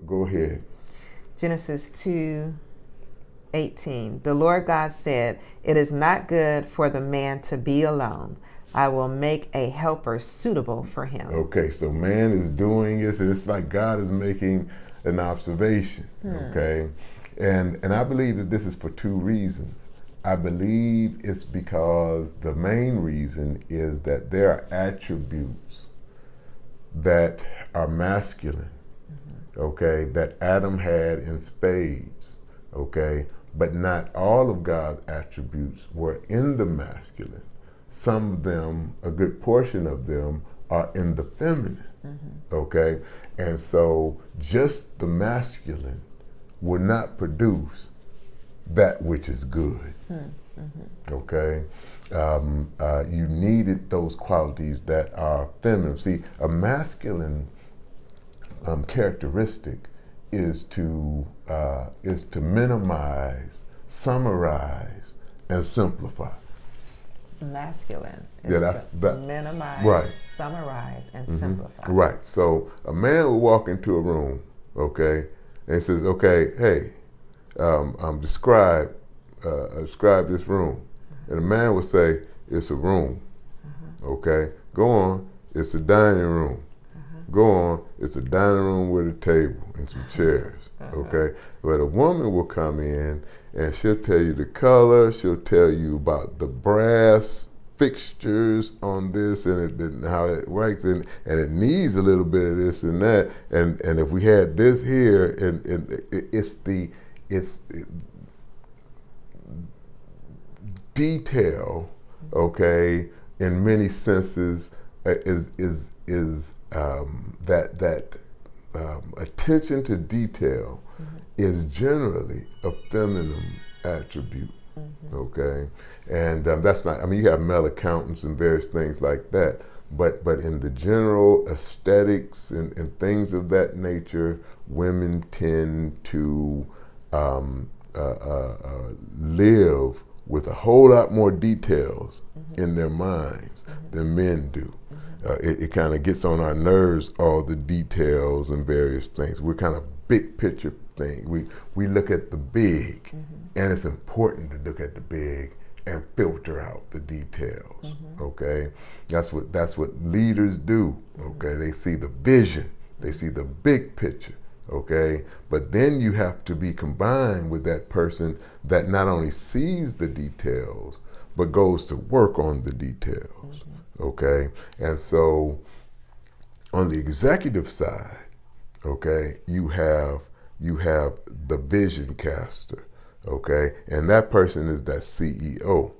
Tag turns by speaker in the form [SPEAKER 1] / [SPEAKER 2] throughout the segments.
[SPEAKER 1] Go ahead.
[SPEAKER 2] Genesis 2:18. The Lord God said, "It is not good for the man to be alone. I will make a helper suitable for him."
[SPEAKER 1] Okay, so man is doing this, and it's like God is making an observation. Okay, and I believe that this is for two reasons. I believe it's because the main reason is that there are attributes that are masculine, okay, that Adam had in spades, okay, but not all of God's attributes were in the masculine. Some of them, a good portion of them, are in the feminine, okay, and so just the masculine will not produce that which is good. Okay, you needed those qualities that are feminine. See, a masculine characteristic is to minimize, summarize, and simplify.
[SPEAKER 2] Masculine
[SPEAKER 1] Yeah,
[SPEAKER 2] is
[SPEAKER 1] that's
[SPEAKER 2] to
[SPEAKER 1] that.
[SPEAKER 2] minimize,
[SPEAKER 1] Right.
[SPEAKER 2] summarize, and simplify.
[SPEAKER 1] Right. So a man will walk into a room, okay, and says, "Okay, hey, describe this room," and the man will say, "It's a room." Okay, go on. It's a dining room. Go on. It's a dining room with a table and some chairs. Okay, but a woman will come in and she'll tell you the color. She'll tell you about the brass fixtures on this and how it works, and it needs a little bit of this and that. And if we had this here, and it's detail, okay, in many senses, is that attention to detail is generally a feminine attribute, okay, and that's not. I mean, you have male accountants and various things like that, but in the general aesthetics and things of that nature, women tend to live with a whole lot more details in their minds than men do. It kind of gets on our nerves, all the details and various things. We're kind of big picture thing. We look at the big, and it's important to look at the big and filter out the details. Okay, that's what leaders do. Okay, they see the vision, they see the big picture. Okay, but then you have to be combined with that person that not only sees the details but goes to work on the details. Okay, and so on the executive side, okay, you have the vision caster, okay, and that person is that CEO.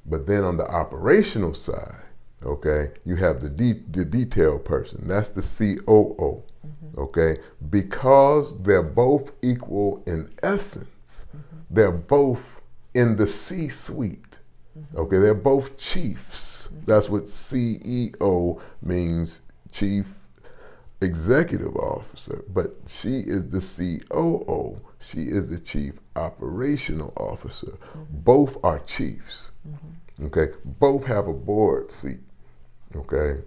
[SPEAKER 1] But then on the operational side, okay, you have the detail person. That's the COO, okay, because they're both equal in essence. They're both in the C-suite. Okay, they're both chiefs. That's what CEO means, Chief Executive Officer. But she is the COO. She is the Chief Operational Officer. Both are chiefs. Okay, both have a board seat. Okay,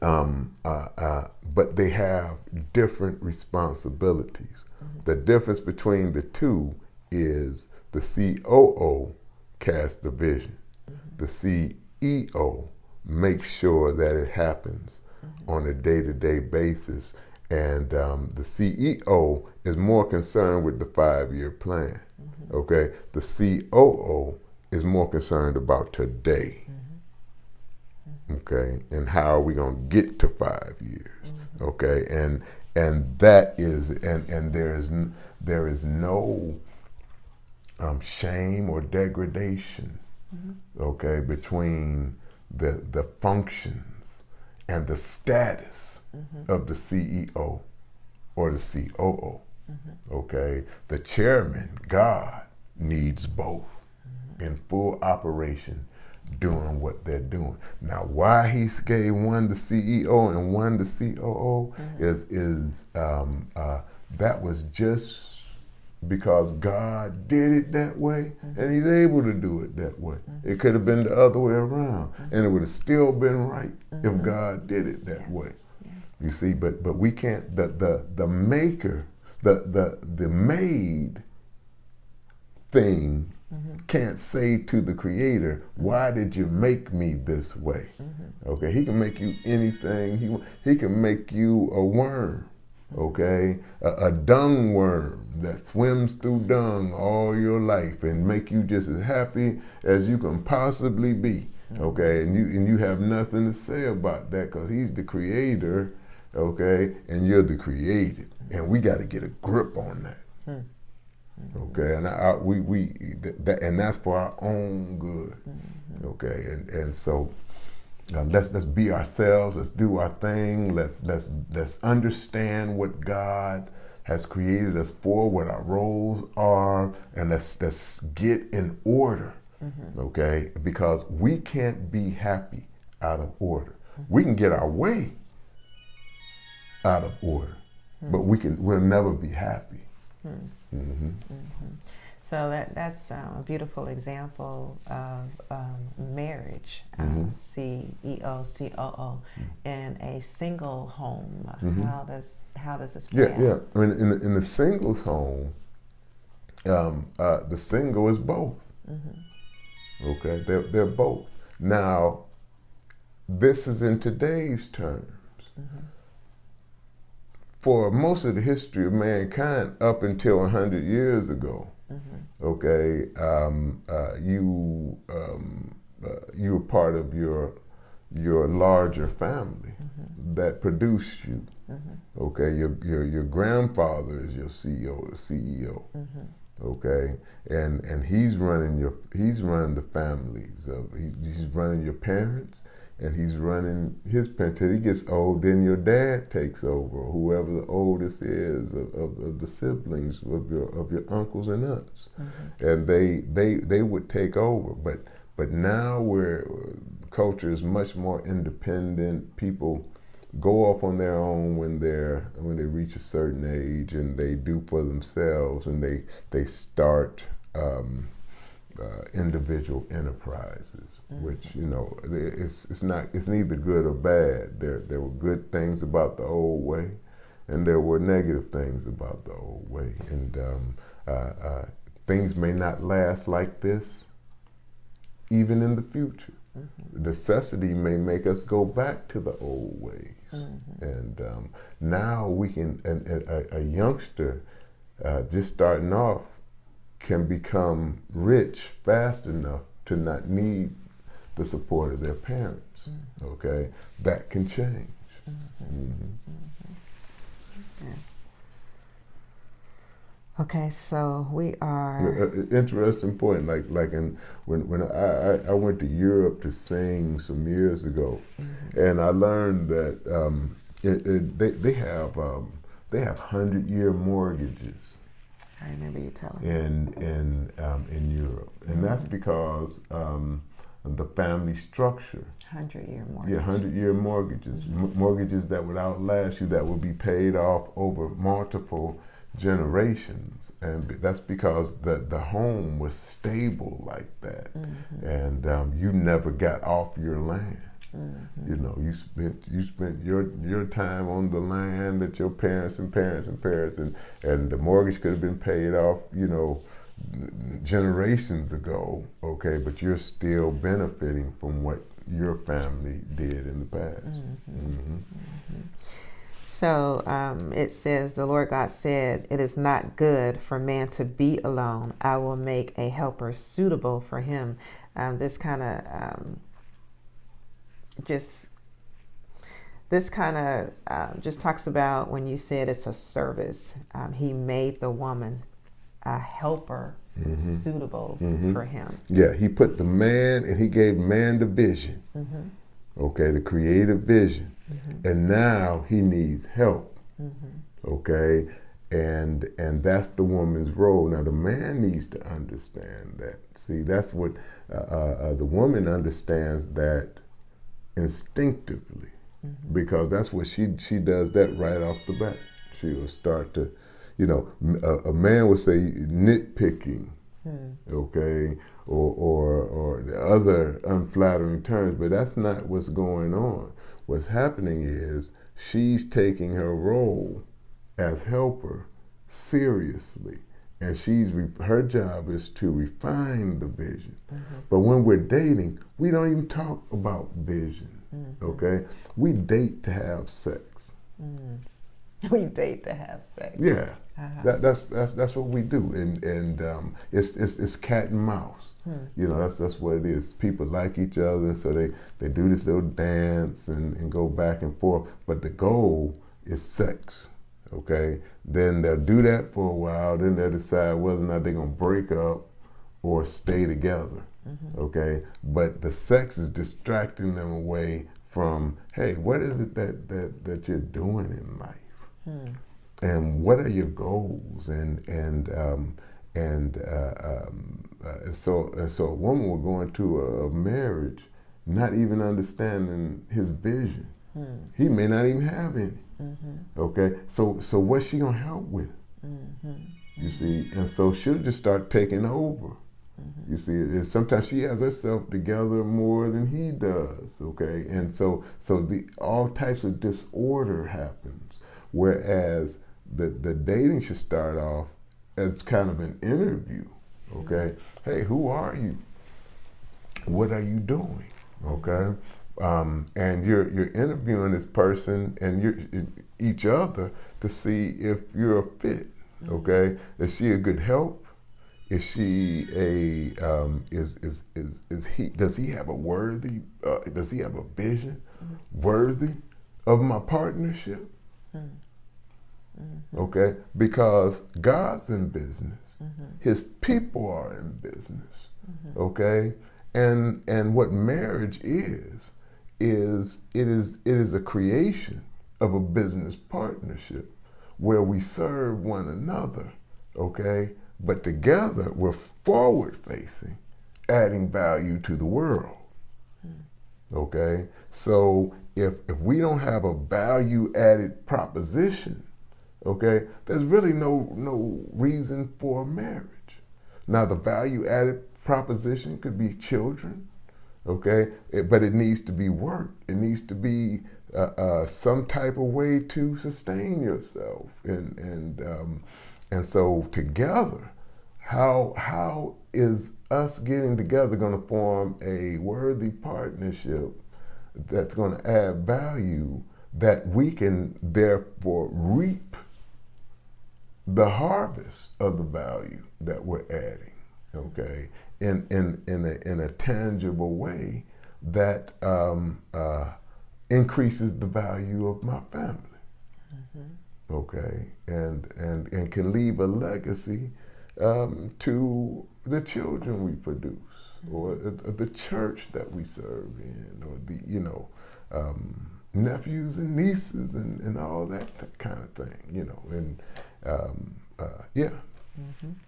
[SPEAKER 1] but they have different responsibilities. The difference between the two is the COO casts the vision. The CEO makes sure that it happens on a day-to-day basis, and the CEO is more concerned with the 5-year plan. Okay, the COO is more concerned about today. Okay, and how are we going to get to 5 years? Okay, and that is and there is no shame or degradation, okay, between the functions and the status of the CEO or the COO. Okay, the chairman, God, needs both in full operation, doing what they're doing. Now, why he gave one the CEO and one the COO is that was just because God did it that way, and he's able to do it that way. It could have been the other way around, and it would have still been right if God did it that way. You see, but we can't. The maker, the made thing can't say to the creator, why did you make me this way? Okay, he can make you anything. He can make you a worm, okay, a dung worm that swims through dung all your life and make you just as happy as you can possibly be, okay, and you have nothing to say about that because he's the creator, okay, and you're the created, and we got to get a grip on that. Okay, and and that's for our own good. Okay, and so let's be ourselves. Let's do our thing. Let's understand what God has created us for, what our roles are, and let's get in order. Okay, because we can't be happy out of order. We can get our way out of order, but we'll never be happy.
[SPEAKER 2] So that's a beautiful example of marriage, CEOCOO, in a single home. How does this play out?
[SPEAKER 1] Yeah. I mean, in the singles home, the single is both. Okay, they're both. Now, this is in today's terms. For most of the history of mankind, up until 100 years ago, okay, you were part of your larger family that produced you. Okay, your grandfather is your CEO. Okay, and he's running the families he's running your parents. And he's running his parents till he gets old. Then your dad takes over, or whoever the oldest is of the siblings of your uncles and aunts, and they would take over. But now where culture is much more independent, people go off on their own when they reach a certain age, and they do for themselves, and they start. Individual enterprises, which it's neither good or bad. There were good things about the old way, and there were negative things about the old way, and things may not last like this even in the future. Necessity may make us go back to the old ways, and now we can. A youngster just starting off can become rich fast enough to not need the support of their parents. Okay, that can change.
[SPEAKER 2] Okay, so we are.
[SPEAKER 1] Interesting point. Like when I went to Europe to sing some years ago, and I learned that they have 100-year mortgages.
[SPEAKER 2] I remember you telling me.
[SPEAKER 1] In Europe, and that's because the family structure.
[SPEAKER 2] 100-year mortgage.
[SPEAKER 1] Yeah, 100-year mortgages, mortgages that would outlast you, that would be paid off over multiple generations, and that's because the home was stable like that, and you never got off your land. You spent your time on the land that your parents and the mortgage could have been paid off, generations ago. Okay, but you're still benefiting from what your family did in the past.
[SPEAKER 2] So it says, the Lord God said, it is not good for man to be alone. I will make a helper suitable for him. This kind of just talks about when you said it's a service. He made the woman a helper suitable for him.
[SPEAKER 1] Yeah, he put the man, and he gave man the vision. Okay, the creative vision. And now he needs help. Okay, and that's the woman's role. Now the man needs to understand that. See, that's what the woman understands that instinctively, because that's what she does that right off the bat. She will start to, a man would say nitpicking, okay, or the other unflattering terms, but that's not what's going on. What's happening is she's taking her role as helper seriously. And her job is to refine the vision. But when we're dating, we don't even talk about vision, okay? We date to have sex.
[SPEAKER 2] We date to have sex.
[SPEAKER 1] Yeah, that's what we do, and it's cat and mouse. You know, that's what it is. People like each other, so they do this little dance and go back and forth. But the goal is sex. Okay, then they'll do that for a while. Then they'll decide whether or not they're gonna break up or stay together. Okay, but the sex is distracting them away from, hey, what is it that you're doing in life, and what are your goals, and so a woman will go into a marriage not even understanding his vision. He may not even have any. Okay, so what's she gonna help with? You see, and so she'll just start taking over. You see, and sometimes she has herself together more than he does. Okay, and so all types of disorder happens. Whereas the dating should start off as kind of an interview. Okay, hey, who are you? What are you doing? Okay. And you're interviewing this person and each other to see if you're a fit. Okay, is she a good help? Is she a does he have a worthy? Does he have a vision worthy of my partnership? Okay, because God's in business, His people are in business. Okay, and what marriage is it is a creation of a business partnership where we serve one another, okay? But together we're forward facing, adding value to the world. Okay? So if we don't have a value added proposition, okay, there's really no reason for a marriage. Now the value added proposition could be children. Okay, but it needs to be work. It needs to be some type of way to sustain yourself, and so together, how is us getting together going to form a worthy partnership that's going to add value that we can therefore reap the harvest of the value that we're adding? Okay, in a tangible way that increases the value of my family. Okay, and can leave a legacy to the children we produce, or the church that we serve in, or the nephews and nieces and all that kind of thing. And yeah.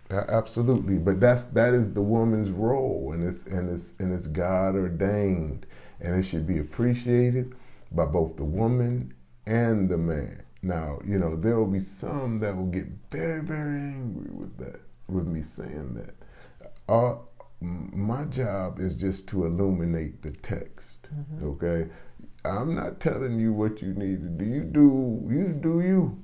[SPEAKER 1] Absolutely, but that is the woman's role, and it's God ordained, and it should be appreciated by both the woman and the man. Now, there will be some that will get very, very angry with me saying that. My job is just to illuminate the text. Okay, I'm not telling you what you need to do. You do you.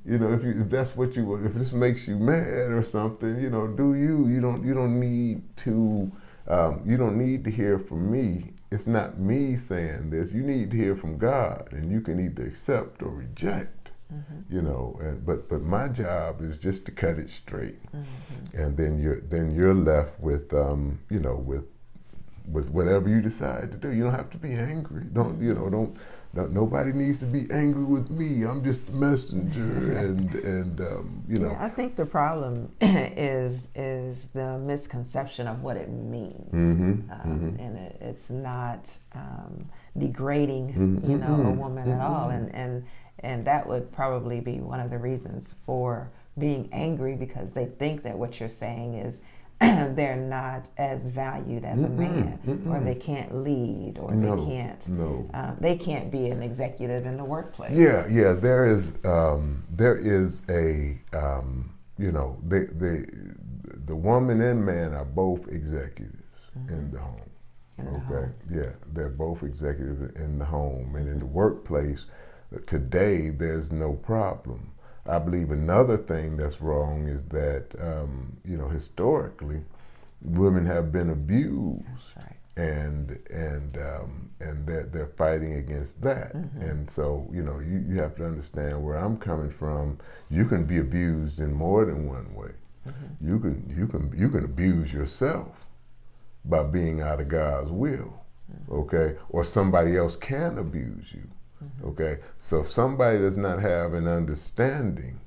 [SPEAKER 1] If that's what you want, if this makes you mad or something, do you. You don't need to hear from me. It's not me saying this. You need to hear from God, and you can either accept or reject. But my job is just to cut it straight, and then you're left with with whatever you decide to do. You don't have to be angry. Don't nobody needs to be angry with me. I'm just a messenger, and
[SPEAKER 2] Yeah, I think the problem is the misconception of what it means, and it's not degrading, a woman at all, and that would probably be one of the reasons for being angry, because they think that what you're saying is they're not as valued as a man, or they can't lead, or they can't be an executive in the workplace.
[SPEAKER 1] Yeah. There is a the woman and man are both executives in the home. Yeah, they're both executives in the home, and in the workplace, today there's no problem. I believe another thing that's wrong is that, historically, women have been abused.
[SPEAKER 2] That's right.
[SPEAKER 1] And they're fighting against that. And so, you have to understand where I'm coming from. You can be abused in more than one way. You can abuse yourself by being out of God's will, okay? Or somebody else can abuse you, okay? So if somebody does not have an understanding,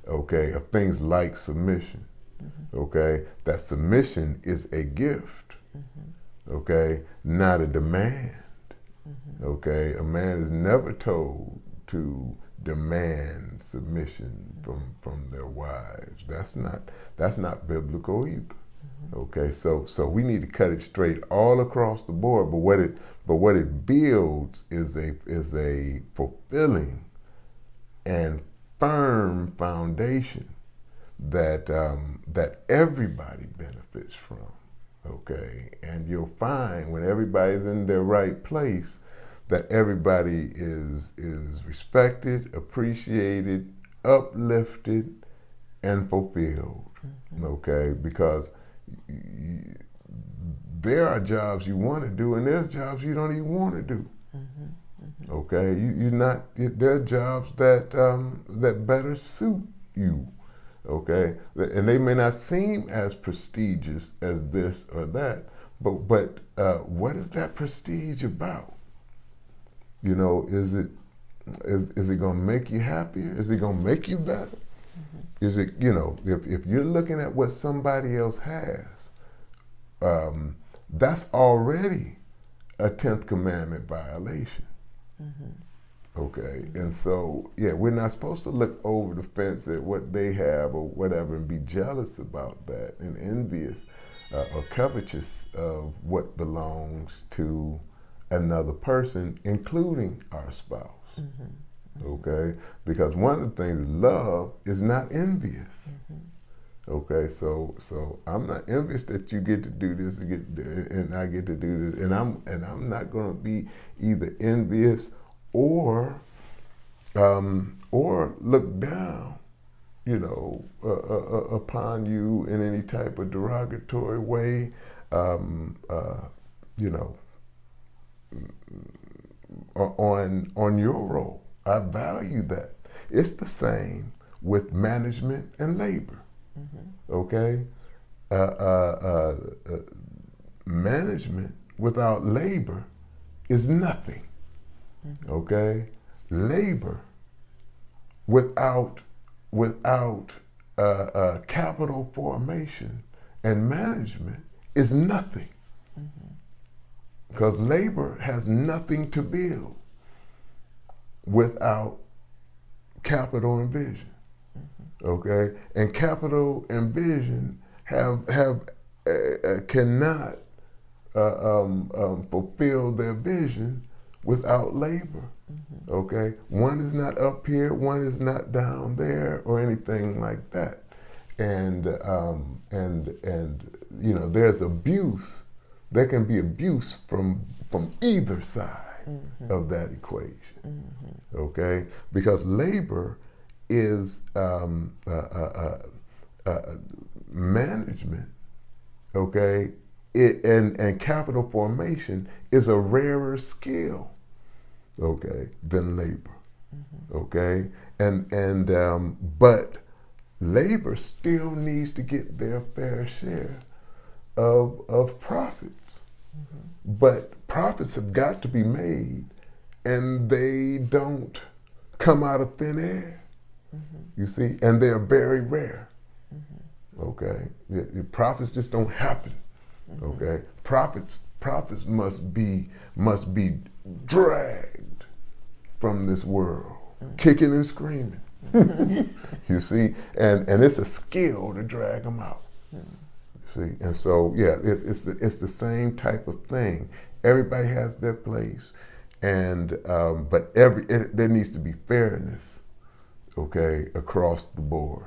[SPEAKER 1] okay, of things like submission, okay, that submission is a gift, okay, not a demand, okay? A man is never told to demand submission from their wives. That's not biblical either. Okay, so we need to cut it straight all across the board. But what it builds is a fulfilling and firm foundation that everybody benefits from. Okay, and you'll find when everybody's in their right place that everybody is respected, appreciated, uplifted, and fulfilled. Okay, because there are jobs you want to do, and there's jobs you don't even want to do. Okay, there are jobs that better suit you. Okay, and they may not seem as prestigious as this or that, but what is that prestige about? Is it going to make you happier? Is it going to make you better? Is it, if you're looking at what somebody else has, that's already a 10th commandment violation. Okay, and so, we're not supposed to look over the fence at what they have or whatever and be jealous about that and envious or covetous of what belongs to another person, including our spouse. Okay, because one of the things, love is not envious. Okay, so I'm not envious that you get to do this and I get to do this, and I'm not going to be either envious or look down, upon you in any type of derogatory way, on your role. I value that. It's the same with management and labor. Okay, management without labor is nothing. Okay, labor without capital formation and management is nothing. Because labor has nothing to build without capital and vision. Okay, and capital and vision cannot fulfill their vision without labor. Okay, one is not up here, one is not down there, or anything like that. And there's abuse. There can be abuse from either side of that equation. Okay, because labor is management. Okay, and capital formation is a rarer skill. Okay, than labor. Okay, but labor still needs to get their fair share of profits. But profits have got to be made, and they don't come out of thin air. You see, and they're very rare. Okay, profits just don't happen. Okay, profits must be dragged from this world, kicking and screaming. You see, and it's a skill to drag them out. See, and so it's the same type of thing. Everybody has their place, and but there needs to be fairness, okay, across the board.